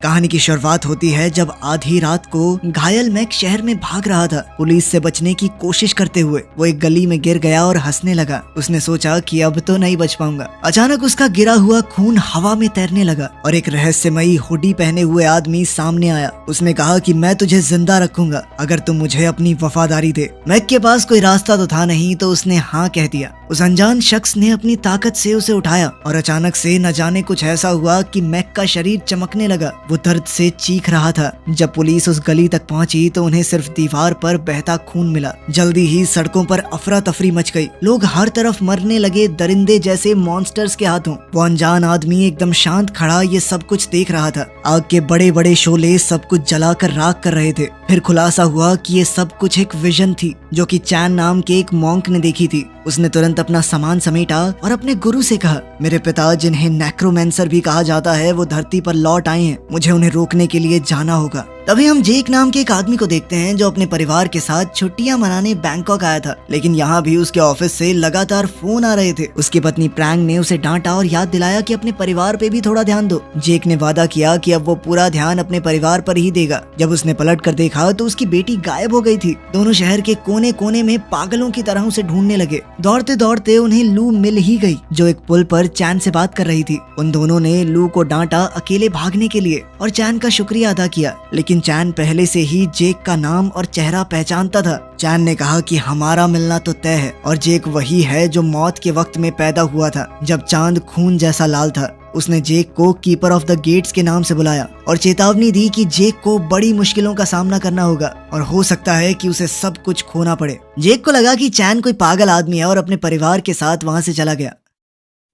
कहानी की शुरुआत होती है जब आधी रात को घायल मैक शहर में भाग रहा था। पुलिस से बचने की कोशिश करते हुए वो एक गली में गिर गया और हंसने लगा। उसने सोचा कि अब तो नहीं बच पाऊंगा। अचानक उसका गिरा हुआ खून हवा में तैरने लगा और एक रहस्यमयी हुडी पहने हुए आदमी सामने आया। उसने कहा कि मैं तुझे जिंदा रखूंगा अगर तुम मुझे अपनी वफादारी दे। मैक के पास कोई रास्ता तो था नहीं, तो उसने हाँ कह दिया। उस अनजान शख्स ने अपनी ताकत से उसे उठाया और अचानक से न जाने कुछ ऐसा हुआ कि मैक का शरीर चमकने लगा। वो दर्द से चीख रहा था। जब पुलिस उस गली तक पहुंची तो उन्हें सिर्फ दीवार पर बहता खून मिला। जल्दी ही सड़कों पर अफरा तफरी मच गई। लोग हर तरफ मरने लगे, दरिंदे जैसे मॉन्स्टर्स के हाथों। वो अनजान आदमी एकदम शांत खड़ा ये सब कुछ देख रहा था। आग के बड़े बड़े शोले सब कुछ जलाकर राख कर रहे थे। फिर खुलासा हुआ कि ये सब कुछ एक विजन थी जो कि चैन नाम के एक मॉन्क ने देखी थी। उसने तुरंत अपना सामान समेटा और अपने गुरु से कहा, मेरे पिता जिन्हें नेक्रोमेंसर भी कहा जाता है वो धरती पर लौट आए हैं। मुझे उन्हें रोकने के लिए जाना होगा। तभी हम जेक नाम के एक आदमी को देखते हैं जो अपने परिवार के साथ छुट्टियां मनाने बैंकॉक आया था, लेकिन यहाँ भी उसके ऑफिस से लगातार फोन आ रहे थे। उसकी पत्नी प्रैंग ने उसे डांटा और याद दिलाया कि अपने परिवार पे भी थोड़ा ध्यान दो। जेक ने वादा किया कि अब वो पूरा ध्यान अपने परिवार पर ही देगा। जब उसने पलट कर देखा तो उसकी बेटी गायब हो गई थी। दोनों शहर के कोने कोने में पागलों की तरह उसे ढूंढने लगे। दौड़ते दौड़ते उन्हें लू मिल ही गई जो एक पुल पर चैन से बात कर रही थी। उन दोनों ने लू को डांटा अकेले भागने के लिए और चैन का शुक्रिया अदा किया, लेकिन चैन पहले से ही जेक का नाम और चेहरा पहचानता था। चैन ने कहा कि हमारा मिलना तो तय है और जेक वही है जो मौत के वक्त में पैदा हुआ था जब चांद खून जैसा लाल था। उसने जेक को कीपर ऑफ द गेट्स के नाम से बुलाया और चेतावनी दी कि जेक को बड़ी मुश्किलों का सामना करना होगा और हो सकता है कि उसे सब कुछ खोना पड़े। जेक को लगा कि चैन कोई पागल आदमी है और अपने परिवार के साथ वहां से चला गया।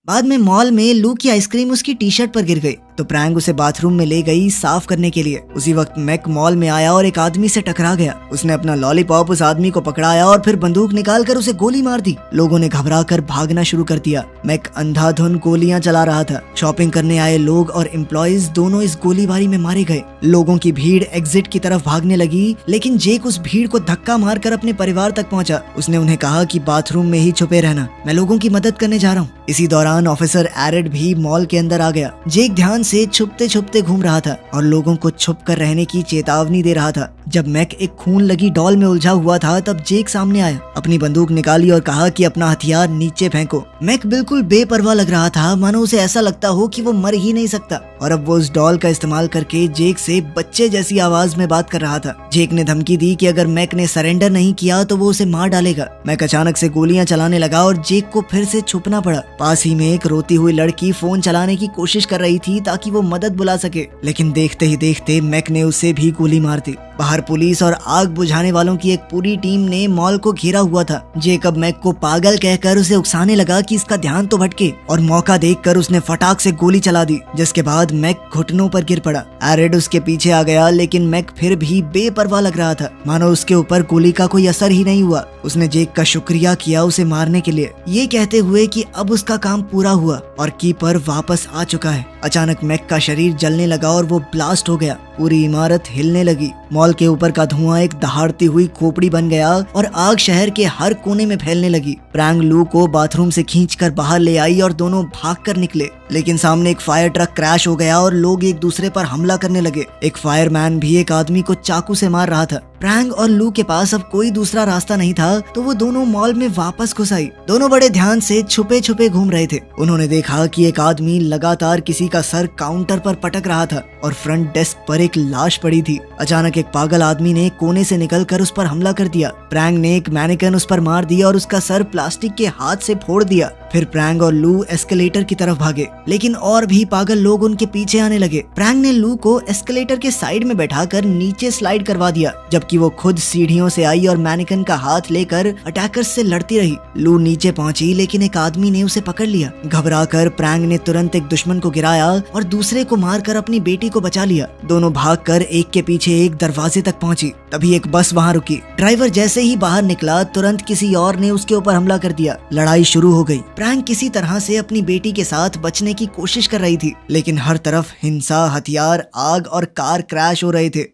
बाद में मॉल में लू की आइसक्रीम उसकी टी शर्ट पर गिर गई तो प्रैंग उसे बाथरूम में ले गई साफ करने के लिए। उसी वक्त मैक मॉल में आया और एक आदमी से टकरा गया। उसने अपना लॉलीपॉप उस आदमी को पकड़ाया और फिर बंदूक निकालकर उसे गोली मार दी। लोगों ने घबराकर भागना शुरू कर दिया। मैक अंधाधुन गोलियां चला रहा था। शॉपिंग करने आए लोग और एम्प्लॉयज दोनों इस गोलीबारी में मारे गए। लोगों की भीड़ एग्जिट की तरफ भागने लगी, लेकिन जेक उस भीड़ को धक्का मारकर अपने परिवार तक पहुंचा। उसने उन्हें कहा कि बाथरूम में ही छुपे रहना, मैं लोगों की मदद करने जा रहा हूँ। इसी दौरान ऑफिसर एरिड भी मॉल के अंदर आ गया। जेक ध्यान से छुपते छुपते घूम रहा था और लोगों को छुप कर रहने की चेतावनी दे रहा था। जब मैक एक खून लगी डॉल में उलझा हुआ था तब जेक सामने आया, अपनी बंदूक निकाली और कहा कि अपना हथियार नीचे फेंको। मैक बिल्कुल बेपरवाह लग रहा था, मानो उसे ऐसा लगता हो कि वो मर ही नहीं सकता, और अब वो उस डॉल का इस्तेमाल करके जेक से बच्चे जैसी आवाज में बात कर रहा था। जेक ने धमकी दी कि अगर मैक ने सरेंडर नहीं किया तो वो उसे मार डालेगा। मैक अचानक से गोलियां चलाने लगा और जेक को फिर से छुपना पड़ा। पास ही में एक रोती हुई लड़की फोन चलाने की कोशिश कर रही थी ताकि वो मदद बुला सके, लेकिन देखते ही देखते मैक ने उसे भी गोली मार दी। बाहर पुलिस और आग बुझाने वालों की एक पूरी टीम ने मॉल को घेरा हुआ था। जेकब मैक को पागल कहकर उसे उकसाने लगा कि इसका ध्यान तो भटके, और मौका देखकर उसने फटाक से गोली चला दी, जिसके बाद मैक घुटनों पर गिर पड़ा। एरिड उसके पीछे आ गया, लेकिन मैक फिर भी बेपरवाह लग रहा था, मानो उसके ऊपर गोली का कोई असर ही नहीं हुआ। उसने जेक का शुक्रिया किया उसे मारने के लिए, ये कहते हुए कि अब उसका काम पूरा हुआ और कीपर वापस आ चुका है। अचानक मैक का शरीर जलने लगा और वो ब्लास्ट हो गया। पूरी इमारत हिलने लगी। मॉल के ऊपर का धुआं एक दहाड़ती हुई खोपड़ी बन गया और आग शहर के हर कोने में फैलने लगी। प्रैंग लू को बाथरूम से खींचकर बाहर ले आई और दोनों भागकर निकले, लेकिन सामने एक फायर ट्रक क्रैश हो गया और लोग एक दूसरे पर हमला करने लगे। एक फायरमैन भी एक आदमी को चाकू से मार रहा था। प्रैंग और लू के पास अब कोई दूसरा रास्ता नहीं था, तो वो दोनों मॉल में वापस घुस आई। दोनों बड़े ध्यान से छुपे छुपे घूम रहे थे। उन्होंने देखा कि एक आदमी लगातार किसी का सर काउंटर पर पटक रहा था और फ्रंट डेस्क पर एक लाश पड़ी थी। अचानक एक पागल आदमी ने कोने से निकलकर उस पर हमला कर दिया। प्रैंग ने एक मैनिकन उस पर मार दिया और उसका सर प्लास्टिक के हाथ से फोड़ दिया। फिर प्रैंग और लू एस्केलेटर की तरफ भागे, लेकिन और भी पागल लोग उनके पीछे आने लगे। प्रैंग ने लू को एस्केलेटर के साइड में बैठाकर नीचे स्लाइड करवा दिया, जबकि वो खुद सीढ़ियों से आई और मैनिकन का हाथ लेकर अटैकर्स से लड़ती रही। लू नीचे पहुंची, लेकिन एक आदमी ने उसे पकड़ लिया। घबराकर प्रैंग ने तुरंत एक दुश्मन को गिराया और दूसरे को मारकर अपनी बेटी को बचा लिया। दोनों भागकर एक के पीछे एक दरवाजे तक पहुंची। तभी एक बस वहां रुकी। ड्राइवर जैसे ही बाहर निकला, तुरंत किसी और ने उसके ऊपर हमला कर दिया। लड़ाई शुरू हो गई। प्रैंग किसी तरह से अपनी बेटी के साथ बचने की कोशिश कर रही थी, लेकिन हर तरफ हिंसा, हथियार, आग और कार क्रैश हो रहे थे।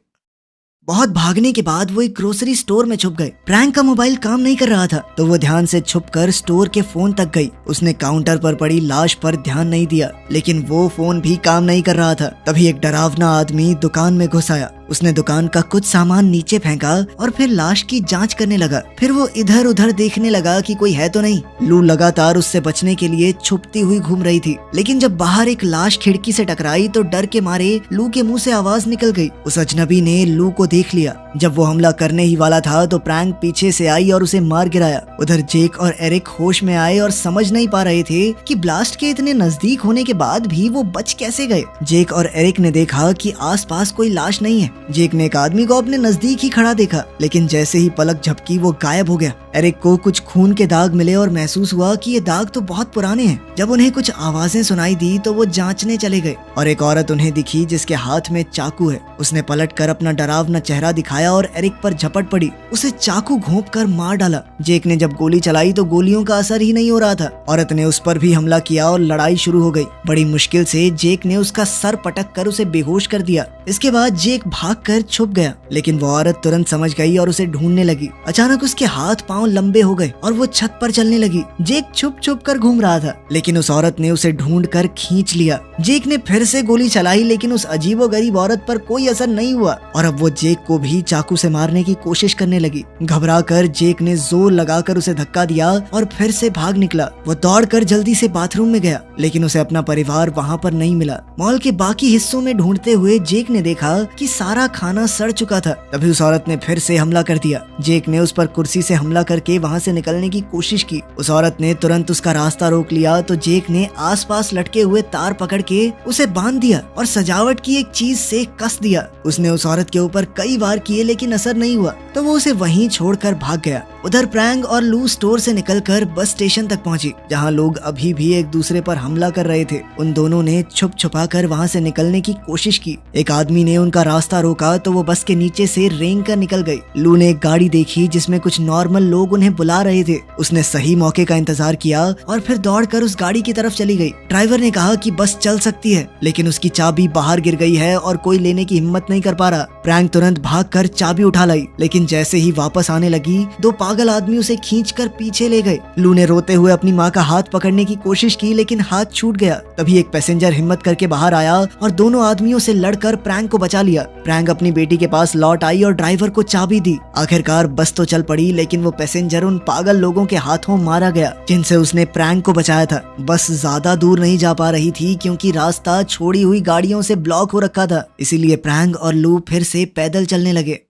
बहुत भागने के बाद वो एक ग्रोसरी स्टोर में छुप गए। प्रैंक का मोबाइल काम नहीं कर रहा था तो वो ध्यान से छुपकर स्टोर के फोन तक गई। उसने काउंटर पर पड़ी लाश पर ध्यान नहीं दिया, लेकिन वो फोन भी काम नहीं कर रहा था। तभी एक डरावना आदमी दुकान में घुस आया। उसने दुकान का कुछ सामान नीचे फेंका और फिर लाश की जांच करने लगा। फिर वो इधर उधर देखने लगा कि कोई है तो नहीं। लू लगातार उससे बचने के लिए छुपती हुई घूम रही थी, लेकिन जब बाहर एक लाश खिड़की से टकराई तो डर के मारे लू के मुंह से आवाज निकल गई। उस अजनबी ने लू को देख लिया। जब वो हमला करने ही वाला था तो प्रैंक पीछे से आई और उसे मार गिराया। उधर जेक और एरिक होश में आए और समझ नहीं पा रहे थे कि ब्लास्ट के इतने नजदीक होने के बाद भी वो बच कैसे गए। जेक और एरिक ने देखा कि आसपास कोई लाश नहीं है। जेक ने एक आदमी को अपने नजदीक ही खड़ा देखा, लेकिन जैसे ही पलक झपकी वो गायब हो गया। एरिक को कुछ खून के दाग मिले और महसूस हुआ कि ये दाग तो बहुत पुराने हैं। जब उन्हें कुछ आवाजें सुनाई दी तो वो जांचने चले गए और एक औरत उन्हें दिखी जिसके हाथ में चाकू है। उसने पलटकर अपना डरावना चेहरा दिखाया और एरिक पर झपट पड़ी। उसे चाकू घोंपकर मार डाला। जेक ने जब गोली चलाई तो गोलियों का असर ही नहीं हो रहा था। औरत ने उस पर भी हमला किया और लड़ाई शुरू हो गई। बड़ी मुश्किल से जेक ने उसका सर पटक कर उसे बेहोश कर दिया। इसके बाद जेक भागकर छुप गया, लेकिन वो औरत तुरंत समझ गई और उसे ढूंढने लगी। अचानक उसके हाथ पांव लंबे हो गए और वो छत पर चलने लगी। जेक छुप छुप कर घूम रहा था, लेकिन उस औरत ने उसे ढूंढ कर खींच लिया। जेक ने फिर से गोली चलाई, लेकिन उस अजीबोगरीब औरत पर कोई असर नहीं हुआ और अब वो जेक को भी चाकू से मारने की कोशिश करने लगी। घबराकर जेक ने जोर लगाकर उसे धक्का दिया और फिर से भाग निकला। वो दौड़कर जल्दी से बाथरूम में गया, लेकिन उसे अपना परिवार वहाँ पर नहीं मिला। मॉल के बाकी हिस्सों में ढूंढते हुए जेक ने देखा कि सारा खाना सड़ चुका था। तभी उस औरत ने फिर से हमला कर दिया। जेक ने उस पर कुर्सी से हमला करके वहाँ से निकलने की कोशिश की। उस औरत ने तुरंत उसका रास्ता रोक लिया तो जेक ने आसपास लटके हुए तार पकड़ के उसे बांध दिया और सजावट की एक चीज से कस दिया। उसने उस औरत के ऊपर कई बार किए, लेकिन असर नहीं हुआ तो वो उसे वहीं छोड़कर भाग गया। उधर प्रैंक और लू स्टोर से निकलकर बस स्टेशन तक पहुंची, जहां लोग अभी भी एक दूसरे पर हमला कर रहे थे। उन दोनों ने छुप छुपा कर वहां से निकलने की कोशिश की। एक आदमी ने उनका रास्ता रोका तो वो बस के नीचे से रेंग कर निकल गई। लू ने एक गाड़ी देखी जिसमें कुछ नॉर्मल लोग उन्हें बुला रहे थे। उसने सही मौके का इंतजार किया और फिर दौड़कर उस गाड़ी की तरफ चली गई। ड्राइवर ने कहा कि बस चल सकती है, लेकिन उसकी चाबी बाहर गिर गई है और कोई लेने की हिम्मत नहीं कर पा रहा। प्रैंक तुरंत भागकर चाबी उठा लाई, लेकिन जैसे ही वापस आने लगी दो पागल आदमी उसे खींचकर पीछे ले गए। लू ने रोते हुए अपनी माँ का हाथ पकड़ने की कोशिश की, लेकिन हाथ छूट गया। तभी एक पैसेंजर हिम्मत करके बाहर आया और दोनों आदमियों से लड़कर प्रैंक को बचा लिया। प्रैंक अपनी बेटी के पास लौट आई और ड्राइवर को चाबी दी। आखिरकार बस तो चल पड़ी, लेकिन वो पैसेंजर उन पागल लोगों के हाथों मारा गया जिनसे उसने प्रैंक को बचाया था। बस ज्यादा दूर नहीं जा पा रही थी क्योंकि रास्ता छोड़ी हुई गाड़ियों से ब्लॉक हो रखा था। इसीलिए प्रैंक और लू फिर से पैदल चलने लगे।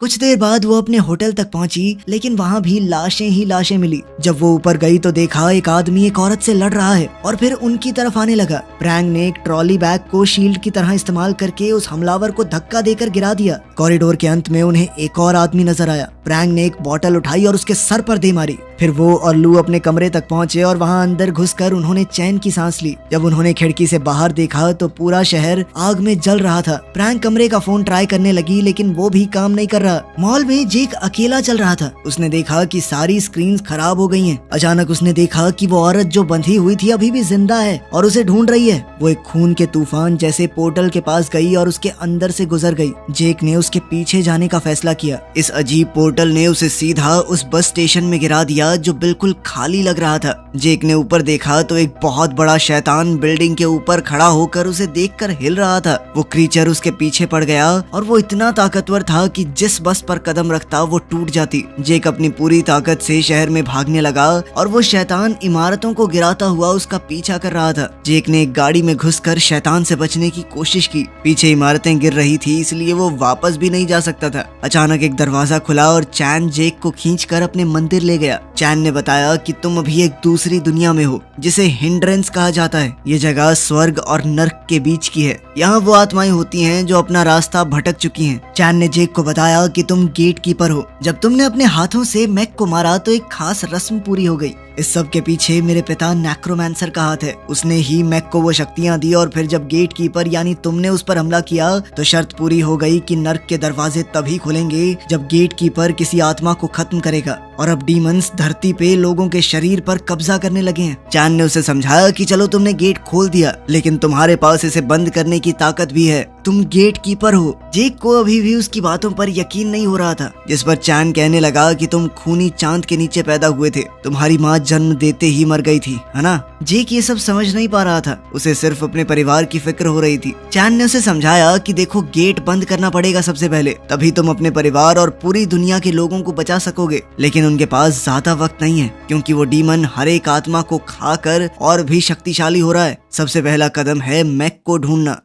कुछ देर बाद वो अपने होटल तक पहुंची, लेकिन वहाँ भी लाशें ही लाशें मिली। जब वो ऊपर गई तो देखा एक आदमी एक औरत से लड़ रहा है और फिर उनकी तरफ आने लगा। प्रैंक ने एक ट्रॉली बैग को शील्ड की तरह इस्तेमाल करके उस हमलावर को धक्का देकर गिरा दिया। कॉरिडोर के अंत में उन्हें एक और आदमी नजर आया। प्रैंक ने एक बोतल उठाई और उसके सर पर दे मारी। फिर वो और लू अपने कमरे तक पहुंचे और वहाँ अंदर घुसकर उन्होंने चैन की सांस ली। जब उन्होंने खिड़की से बाहर देखा तो पूरा शहर आग में जल रहा था। प्रैंक कमरे का फोन ट्राई करने लगी, लेकिन वो भी काम नहीं कर रहा। मॉल में जेक अकेला चल रहा था। उसने देखा कि सारी स्क्रीन्स खराब हो गई हैं। अचानक उसने देखा कि वो औरत जो बंधी हुई थी अभी भी जिंदा है और उसे ढूंढ रही है। वो एक खून के तूफान जैसे पोर्टल के पास गई और उसके अंदर से गुजर गई। जेक ने उसके पीछे जाने का फैसला किया। इस अजीब पोर्टल ने उसे सीधा उस बस स्टेशन में गिरा दिया जो बिल्कुल खाली लग रहा था। जेक ने ऊपर देखा तो एक बहुत बड़ा शैतान बिल्डिंग के ऊपर खड़ा होकर उसे देखकर हिल रहा था। वो क्रीचर उसके पीछे पड़ गया और वो इतना ताकतवर था कि जिस बस पर कदम रखता वो टूट जाती। जेक अपनी पूरी ताकत से शहर में भागने लगा और वो शैतान इमारतों को गिराता हुआ उसका पीछा कर रहा था। जेक ने एक गाड़ी में घुसकर शैतान से बचने की कोशिश की। पीछे इमारतें गिर रही थी, इसलिए वो वापस भी नहीं जा सकता था। अचानक एक दरवाजा खुला और चैन जेक को खींचकर अपने मंदिर ले गया। चैन ने बताया कि तुम अभी एक दूसरी दुनिया में हो जिसे हिंड्रेंस कहा जाता है। ये जगह स्वर्ग और नर्क के बीच की है। यहाँ वो आत्माएं होती हैं जो अपना रास्ता भटक चुकी हैं। चैन ने जेक को बताया कि तुम गेट कीपर हो। जब तुमने अपने हाथों से मैक को मारा तो एक खास रस्म पूरी हो गई। इस सब के पीछे मेरे पिता नेक्रोमैंसर का हाथ है। उसने ही मैक को वो शक्तियां दी और फिर जब गेट कीपर यानी तुमने उस पर हमला किया तो शर्त पूरी हो गई कि नर्क के दरवाजे तभी खुलेंगे जब गेट कीपर किसी आत्मा को खत्म करेगा। और अब डीमंस धरती पे लोगों के शरीर पर कब्जा करने लगे हैं। चैन ने उसे समझाया कि चलो तुमने गेट खोल दिया, लेकिन तुम्हारे पास इसे बंद करने की ताकत भी है। तुम गेट कीपर हो। जेक को अभी भी उसकी बातों पर यकीन नहीं हो रहा था, जिस पर चैन कहने लगा कि तुम खूनी चांद के नीचे पैदा हुए थे, तुम्हारी माँ जन्म देते ही मर गई थी, है ना। जेक ये सब समझ नहीं पा रहा था, उसे सिर्फ अपने परिवार की फिक्र हो रही थी। चैन ने उसे समझाया कि देखो गेट बंद करना पड़ेगा सबसे पहले, तभी तुम अपने परिवार और पूरी दुनिया के लोगों को बचा सकोगे। लेकिन उनके पास ज्यादा वक्त नहीं है, क्योंकि वो डीमन हर एक आत्मा को खाकर और भी शक्तिशाली हो रहा है। सबसे पहला कदम है मैक को ढूंढना।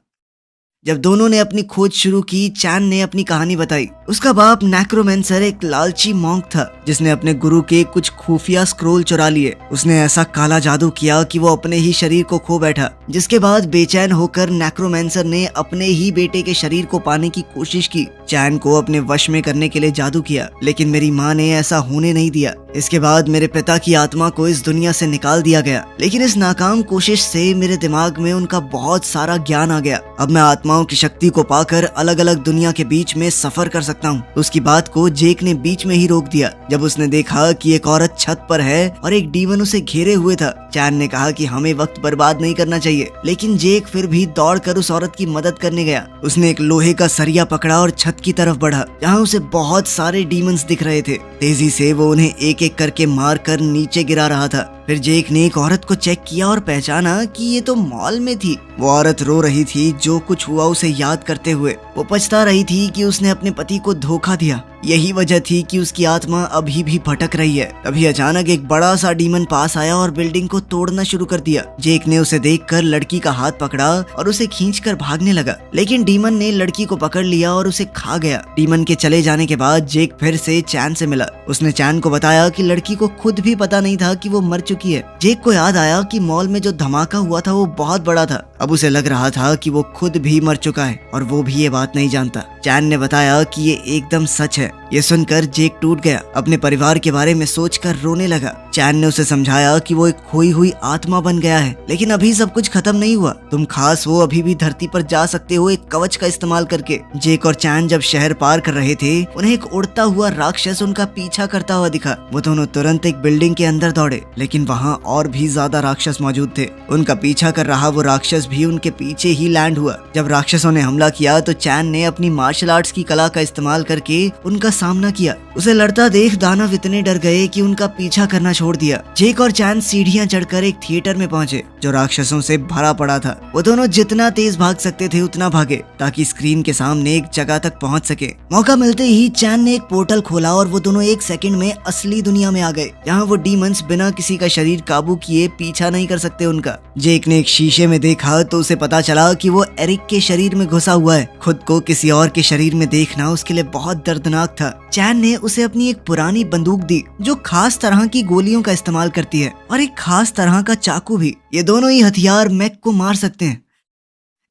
जब दोनों ने अपनी खोज शुरू की, चैन ने अपनी कहानी बताई। उसका बाप नेक्रोमैंसर एक लालची मॉन्क था, जिसने अपने गुरु के कुछ खुफिया स्क्रोल चुरा लिए। उसने ऐसा काला जादू किया कि वो अपने ही शरीर को खो बैठा, जिसके बाद बेचैन होकर नेक्रोमैंसर ने अपने ही बेटे के शरीर को पाने की कोशिश की। चैन को अपने वश में करने के लिए जादू किया, लेकिन मेरी माँ ने ऐसा होने नहीं दिया। इसके बाद मेरे पिता की आत्मा को इस दुनिया से निकाल दिया गया, लेकिन इस नाकाम कोशिश से मेरे दिमाग में उनका बहुत सारा ज्ञान आ गया। अब मैं आत्माओं की शक्ति को पाकर अलग अलग दुनिया के बीच में सफर कर सकता हूँ। उसकी बात को जेक ने बीच में ही रोक दिया जब उसने देखा कि एक औरत छत पर है और एक डीमन उसे घेरे हुए था। चैन ने कहा कि हमें वक्त बर्बाद नहीं करना चाहिए, लेकिन जेक फिर भी दौड़कर उस औरत की मदद करने गया। उसने एक लोहे का सरिया पकड़ा और छत की तरफ बढ़ा, जहाँ उसे बहुत सारे डीमंस दिख रहे थे। तेजी से वो उन्हें एक एक करके मार कर नीचे गिरा रहा था। फिर जेक ने एक औरत को चेक किया और पहचाना कि ये तो मॉल में थी। वो औरत रो रही थी, जो कुछ हुआ उसे याद करते हुए। वो पछता रही थी कि उसने अपने पति को धोखा दिया। यही वजह थी कि उसकी आत्मा अभी भी भटक रही है। तभी अचानक एक बड़ा सा डीमन पास आया और बिल्डिंग को तोड़ना शुरू कर दिया। जेक ने उसे देखकर लड़की का हाथ पकड़ा और उसे खींचकर भागने लगा, लेकिन डीमन ने लड़की को पकड़ लिया और उसे खा गया। डीमन के चले जाने के बाद जेक फिर से चैन से मिला। उसने चैन को बताया कि लड़की को खुद भी पता नहीं था कि वो मर चुकी है। जेक को याद आया कि मॉल में जो धमाका हुआ था वो बहुत बड़ा था। अब उसे लग रहा था कि वो खुद भी मर चुका है और वो भी ये बात नहीं जानता। चैन ने बताया कि ये एकदम सच है। ये सुनकर जेक टूट गया, अपने परिवार के बारे में सोचकर रोने लगा। चैन ने उसे समझाया कि वो एक खोई हुई आत्मा बन गया है, लेकिन अभी सब कुछ खत्म नहीं हुआ। तुम खास हो अभी भी धरती पर जा सकते हो एक कवच का इस्तेमाल करके। जेक और चैन जब शहर पार कर रहे थे, उन्हें एक उड़ता हुआ राक्षस उनका पीछा करता हुआ दिखा। वो दोनों तुरंत एक बिल्डिंग के अंदर दौड़े, लेकिन वहाँ और भी ज्यादा राक्षस मौजूद थे। उनका पीछा कर रहा वो राक्षस भी उनके पीछे ही लैंड हुआ। जब राक्षसों ने हमला किया तो चैन ने अपनी मार्शल आर्ट्स की कला का इस्तेमाल करके उनका सामना किया। उसे लड़ता देख दानव इतने डर गए कि उनका पीछा करना छोड़ दिया। जेक और चैन सीढ़ियां चढ़कर एक थिएटर में पहुंचे जो राक्षसों से भरा पड़ा था। वो दोनों जितना तेज भाग सकते थे उतना भागे, ताकि स्क्रीन के सामने एक जगह तक पहुंच सके। मौका मिलते ही चैन ने एक पोर्टल खोला और वो दोनों एक सेकंड में असली दुनिया में आ गए, जहाँ वो डीमंस बिना किसी का शरीर काबू किए पीछा नहीं कर सकते उनका। जेक ने एक शीशे में देखा तो उसे पता चला कि वो एरिक के शरीर में घुसा हुआ है। खुद को किसी और के शरीर में देखना उसके लिए बहुत दर्दनाक था। चैन ने उसे अपनी एक पुरानी बंदूक दी जो खास तरह की गोलियों का इस्तेमाल करती है, और एक खास तरह का चाकू भी। ये दोनों ही हथियार मैक को मार सकते हैं।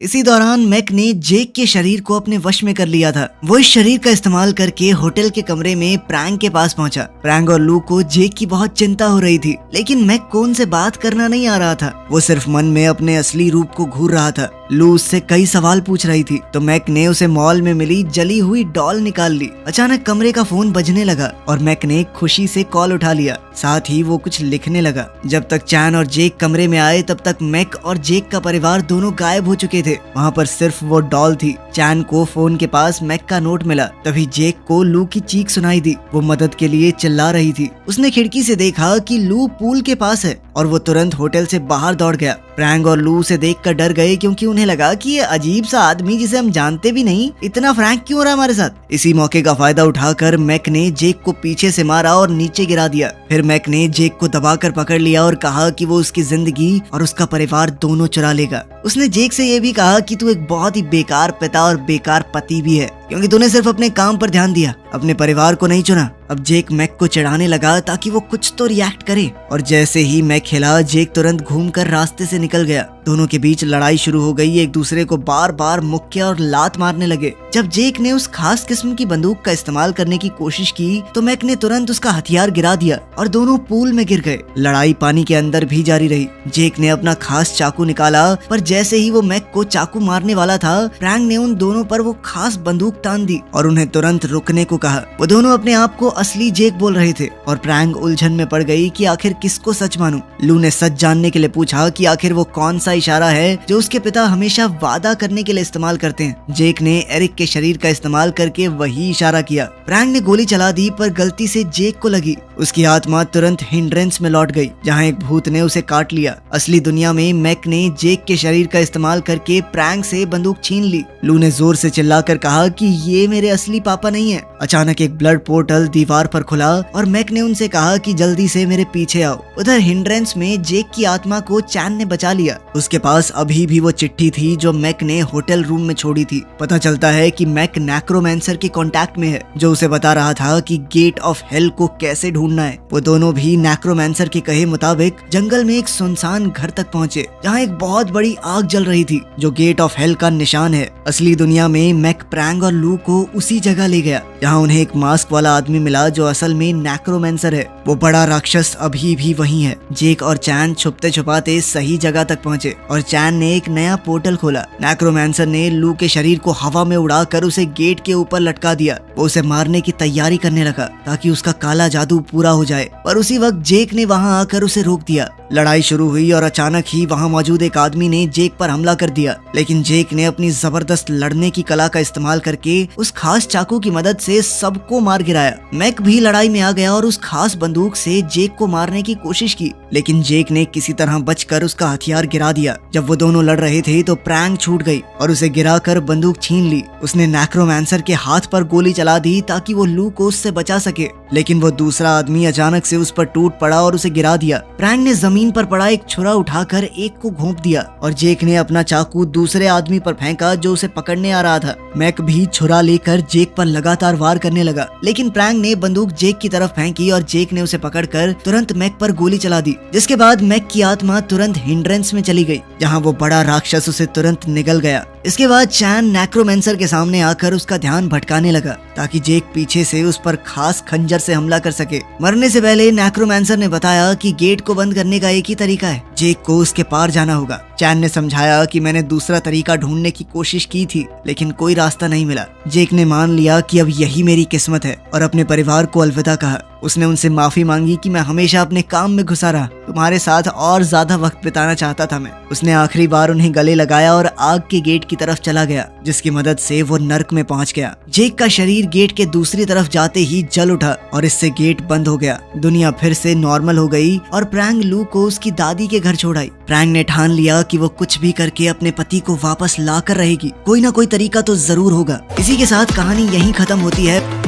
इसी दौरान मैक ने जेक के शरीर को अपने वश में कर लिया था। वो इस शरीर का इस्तेमाल करके होटल के कमरे में प्रैंक के पास पहुंचा। प्रैंक और लू को जेक की बहुत चिंता हो रही थी, लेकिन मैक को उनसे बात करना नहीं आ रहा था। वो सिर्फ मन में अपने असली रूप को घूर रहा था। लू उससे कई सवाल पूछ रही थी तो मैक ने उसे मॉल में मिली जली हुई डॉल निकाल ली। अचानक कमरे का फोन बजने लगा और मैक ने खुशी से कॉल उठा लिया। साथ ही वो कुछ लिखने लगा। जब तक चैन और जेक कमरे में आए तब तक मैक और जेक का परिवार दोनों गायब हो चुके थे। वहाँ पर सिर्फ वो डॉल थी। चैन को फोन के पास मैक का नोट मिला। तभी जेक को लू की चीख सुनाई दी। वो मदद के लिए चिल्ला रही थी। उसने खिड़की से देखा कि लू पूल के पास है और वो तुरंत होटल से बाहर दौड़ गया। प्रैंक और लू उसे देखकर डर गए, क्योंकि उन्हें लगा कि ये अजीब सा आदमी जिसे हम जानते भी नहीं इतना फ्रैंक क्यों हो रहा है हमारे साथ। इसी मौके का फायदा उठाकर मैक ने जेक को पीछे से मारा और नीचे गिरा दिया। फिर मैक ने जेक को दबाकर पकड़ लिया और कहा कि वो उसकी जिंदगी और उसका परिवार दोनों चुरा लेगा। उसने जेक से ये भी कहा कि तू एक बहुत ही बेकार पिता और बेकार पति भी है। क्योंकि तूने सिर्फ अपने काम पर ध्यान दिया, अपने परिवार को नहीं चुना। अब जेक मैक को चिढ़ाने लगा ताकि वो कुछ तो रिएक्ट करे, और जैसे ही मैक हिला, जेक तुरंत घूमकर रास्ते से निकल गया। दोनों के बीच लड़ाई शुरू हो गई, एक दूसरे को बार बार मुक्के और लात मारने लगे। जब जेक ने उस खास किस्म की बंदूक का इस्तेमाल करने की कोशिश की तो मैक ने तुरंत उसका हथियार गिरा दिया और दोनों पूल में गिर गए। लड़ाई पानी के अंदर भी जारी रही। जेक ने अपना खास चाकू निकाला, पर जैसे ही वो मैक को चाकू मारने वाला था, प्रैंक ने उन दोनों पर वो खास बंदूक तान दी और उन्हें तुरंत रुकने को कहा। वो दोनों अपने आप को असली जेक बोल रहे थे और प्रैंक उलझन में पड़ गई कि आखिर किसको सच मानूं। लू ने सच जानने के लिए पूछा कि आखिर वो कौन सा इशारा है जो उसके पिता हमेशा वादा करने के लिए इस्तेमाल करते हैं। जेक ने एरिक के शरीर का इस्तेमाल करके वही इशारा किया। प्रैंक ने गोली चला दी, पर गलती से जेक को लगी। उसकी आत्मा तुरंत हिंड्रेंस में लौट गई, जहाँ एक भूत ने उसे काट लिया। असली दुनिया में मैक ने जेक के शरीर का इस्तेमाल करके प्रैंक से बंदूक छीन ली। लू ने जोर से चिल्लाकर कहा कि ये मेरे असली पापा नहीं है। अचानक एक ब्लड पोर्टल दीवार पर खुला और मैक ने उनसे कहा कि जल्दी से मेरे पीछे आओ। उधर हिंड्रेंस में जेक की आत्मा को चैन ने बचा लिया। उसके पास अभी भी वो चिट्ठी थी जो मैक ने होटल रूम में छोड़ी थी। पता चलता है कि मैक नेक्रोमैंसर के कांटेक्ट में है, जो उसे बता रहा था कि गेट ऑफ हेल को कैसे ढूंढना है। वो दोनों भी नेक्रोमैंसर के कहे मुताबिक जंगल में एक सुनसान घर तक पहुंचे, जहाँ एक बहुत बड़ी आग जल रही थी, जो गेट ऑफ हेल का निशान है। असली दुनिया में मैक प्रैंक और लू को उसी जगह ले गया, जहाँ उन्हें एक मास्क वाला आदमी मिला जो असल में नेक्रोमैंसर है। वो बड़ा राक्षस अभी भी वहीं है। जेक और चैन छुपते छुपाते सही जगह तक पहुंचे और चैन ने एक नया पोर्टल खोला। नेक्रोमैंसर ने लू के शरीर को हवा में उड़ाकर उसे गेट के ऊपर लटका दिया। वो उसे मारने की तैयारी करने लगा ताकि उसका काला जादू पूरा हो जाए, पर उसी वक्त जेक ने वहां आकर उसे रोक दिया। लड़ाई शुरू हुई और अचानक ही वहां मौजूद एक आदमी ने जेक पर हमला कर दिया, लेकिन जेक ने अपनी जबरदस्त लड़ने की कला का इस्तेमाल करके उस खास चाकू की मदद से सबको मार गिराया। मैक भी लड़ाई में आ गया और उस खास बंदूक से जेक को मारने की कोशिश की, लेकिन जेक ने किसी तरह बचकर उसका हथियार गिरा दिया। जब वो दोनों लड़ रहे थे तो प्रैंक छूट गई और उसे गिराकर बंदूक छीन ली। उसने नेक्रोमैंसर के हाथ पर गोली चला दी ताकि वो लू को उससे बचा सके, लेकिन वो दूसरा आदमी अचानक से उस पर टूट पड़ा और उसे गिरा दिया। प्रैंक ने जमीन पर पड़ा एक छुरा उठाकर एक को घोंप दिया और जेक ने अपना चाकू दूसरे आदमी पर फेंका जो उसे पकड़ने आ रहा था। मैक भी छुरा लेकर जेक पर लगातार वार करने लगा, लेकिन प्रैंक ने बंदूक जेक की तरफ फेंकी और जेक ने उसे पकड़कर तुरंत मैक पर गोली चला दी, जिसके बाद मैक की आत्मा तुरंत हिंड्रेंस में चली गई, जहां वो बड़ा राक्षस उसे तुरंत निगल गया। इसके बाद चैन नेक्रोमैंसर के सामने आकर उसका ध्यान भटकाने लगा ताकि जेक पीछे से उस पर खास खंजर से हमला कर सके। मरने से पहले नेक्रोमैंसर ने बताया कि गेट को बंद करने का एक ही तरीका है, जेक को उसके पार जाना होगा। चैन ने समझाया कि मैंने दूसरा तरीका ढूंढने की कोशिश की थी, लेकिन कोई रास्ता नहीं मिला। जेक ने मान लिया कि अब यही मेरी किस्मत है और अपने परिवार को अलविदा कहा। उसने उनसे माफी मांगी कि मैं हमेशा अपने काम में घुसा रहा, तुम्हारे साथ और ज्यादा वक्त बिताना चाहता था मैं। उसने आखिरी बार उन्हें गले लगाया और आग के गेट की तरफ चला गया, जिसकी मदद से वो नर्क में पहुंच गया। जेक का शरीर गेट के दूसरी तरफ जाते ही जल उठा और इससे गेट बंद हो गया। दुनिया फिर से नॉर्मल हो गई और प्रैंक लू को उसकी दादी के घर छोड़ आई। प्रैंक ने ठान लिया कि वो कुछ भी करके अपने पति को वापस ला कर रहेगी। कोई ना कोई तरीका तो जरूर होगा। इसी के साथ कहानी यहीं खत्म होती है।